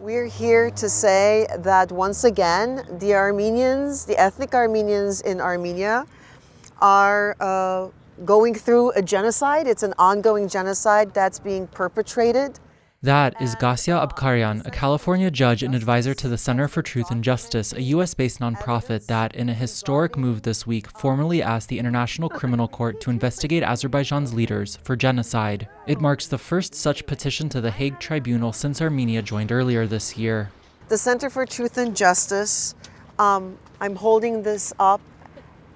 We're here to say that once again, the Armenians, the ethnic Armenians in Armenia are going through a genocide. It's an ongoing genocide that's being perpetrated. That is Gasya Abkarian, a California judge and advisor to the Center for Truth and Justice, a U.S.-based nonprofit that, in a historic move this week, formally asked the International Criminal Court to investigate Azerbaijan's leaders for genocide. It marks the first such petition to the Hague Tribunal since Armenia joined earlier this year. The Center for Truth and Justice, I'm holding this up,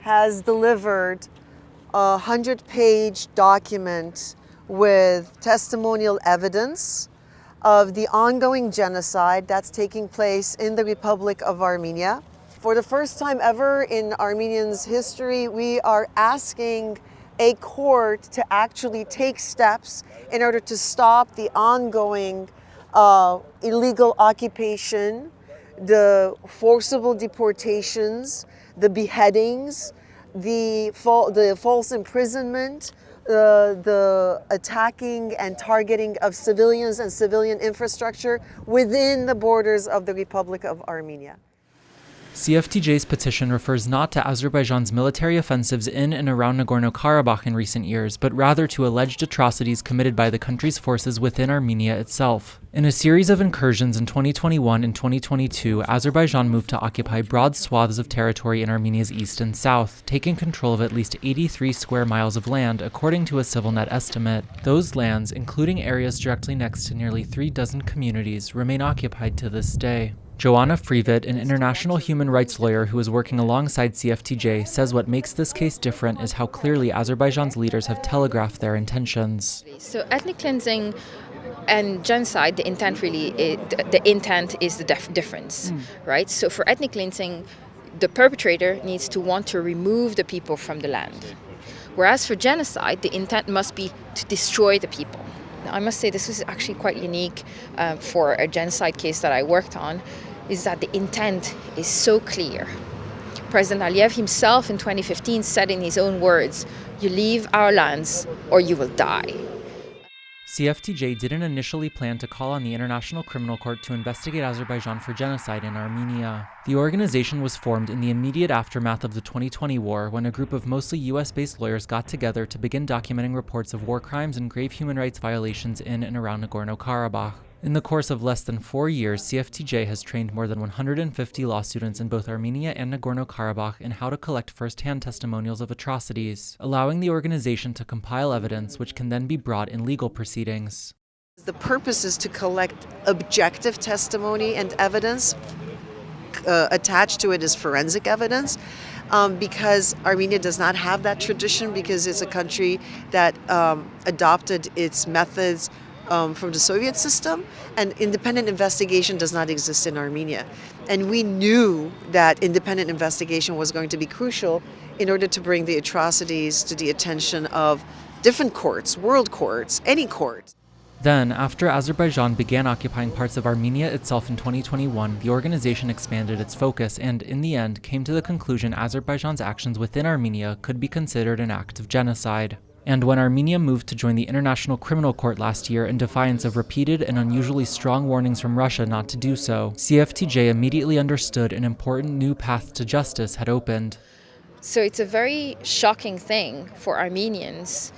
has delivered a 100-page document with testimonial evidence of the ongoing genocide that's taking place in the Republic of Armenia. For the first time ever in Armenians' history, we are asking a court to actually take steps in order to stop the ongoing illegal occupation, the forcible deportations, the beheadings, the false imprisonment, the attacking and targeting of civilians and civilian infrastructure within the borders of the Republic of Armenia. CFTJ's petition refers not to Azerbaijan's military offensives in and around Nagorno-Karabakh in recent years, but rather to alleged atrocities committed by the country's forces within Armenia itself. In a series of incursions in 2021 and 2022, Azerbaijan moved to occupy broad swaths of territory in Armenia's east and south, taking control of at least 83 square miles of land, according to a CivilNet estimate. Those lands, including areas directly next to nearly 36 communities, remain occupied to this day. Joanna Freevitt, an international human rights lawyer who is working alongside CFTJ, says what makes this case different is how clearly Azerbaijan's leaders have telegraphed their intentions. So ethnic cleansing and genocide, the intent is the difference, right? So for ethnic cleansing, the perpetrator needs to want to remove the people from the land. Whereas for genocide, the intent must be to destroy the people. I must say this was actually quite unique for a genocide case that I worked on, is that the intent is so clear. President Aliyev himself in 2015 said in his own words, "You leave our lands or you will die." CFTJ didn't initially plan to call on the International Criminal Court to investigate Azerbaijan for genocide in Armenia. The organization was formed in the immediate aftermath of the 2020 war, when a group of mostly US-based lawyers got together to begin documenting reports of war crimes and grave human rights violations in and around Nagorno-Karabakh. In the course of less than 4 years, CFTJ has trained more than 150 law students in both Armenia and Nagorno-Karabakh in how to collect first-hand testimonials of atrocities, allowing the organization to compile evidence which can then be brought in legal proceedings. The purpose is to collect objective testimony and evidence. Attached to it is forensic evidence, because Armenia does not have that tradition, because it's a country that adopted its methods from the Soviet system, and independent investigation does not exist in Armenia. And we knew that independent investigation was going to be crucial in order to bring the atrocities to the attention of different courts, world courts, any court. Then, after Azerbaijan began occupying parts of Armenia itself in 2021, the organization expanded its focus and, in the end, came to the conclusion Azerbaijan's actions within Armenia could be considered an act of genocide. And when Armenia moved to join the International Criminal Court last year in defiance of repeated and unusually strong warnings from Russia not to do so, CFTJ immediately understood an important new path to justice had opened. So it's a very shocking thing for Armenians,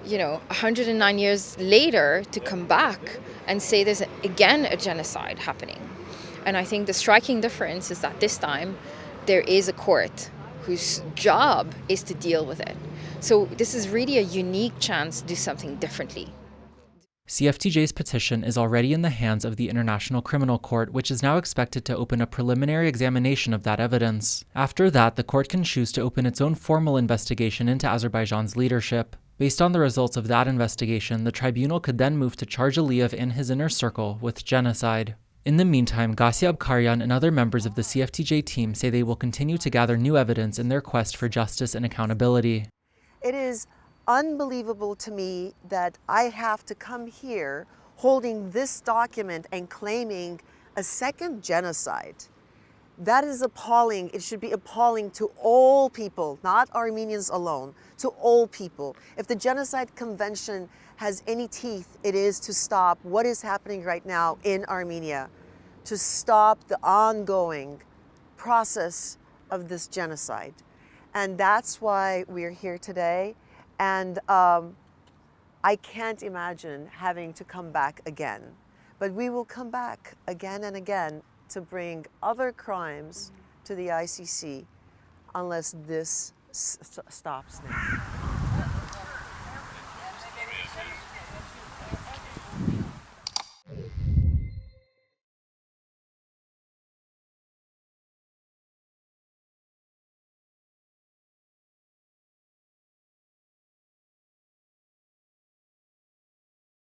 109 years later, to come back and say there's again a genocide happening. And I think the striking difference is that this time there is a court whose job is to deal with it. So this is really a unique chance to do something differently. CFTJ's petition is already in the hands of the International Criminal Court, which is now expected to open a preliminary examination of that evidence. After that, the court can choose to open its own formal investigation into Azerbaijan's leadership. Based on the results of that investigation, the tribunal could then move to charge Aliyev and his inner circle with genocide. In the meantime, Gasya Abkarian and other members of the CFTJ team say they will continue to gather new evidence in their quest for justice and accountability. It is unbelievable to me that I have to come here holding this document and claiming a second genocide. That is appalling. It should be appalling to all people, not Armenians alone, to all people. If the Genocide Convention has any teeth, it is to stop what is happening right now in Armenia, to stop the ongoing process of this genocide. And that's why we're here today. And I can't imagine having to come back again. But we will come back again and again to bring other crimes to the ICC unless this stops now.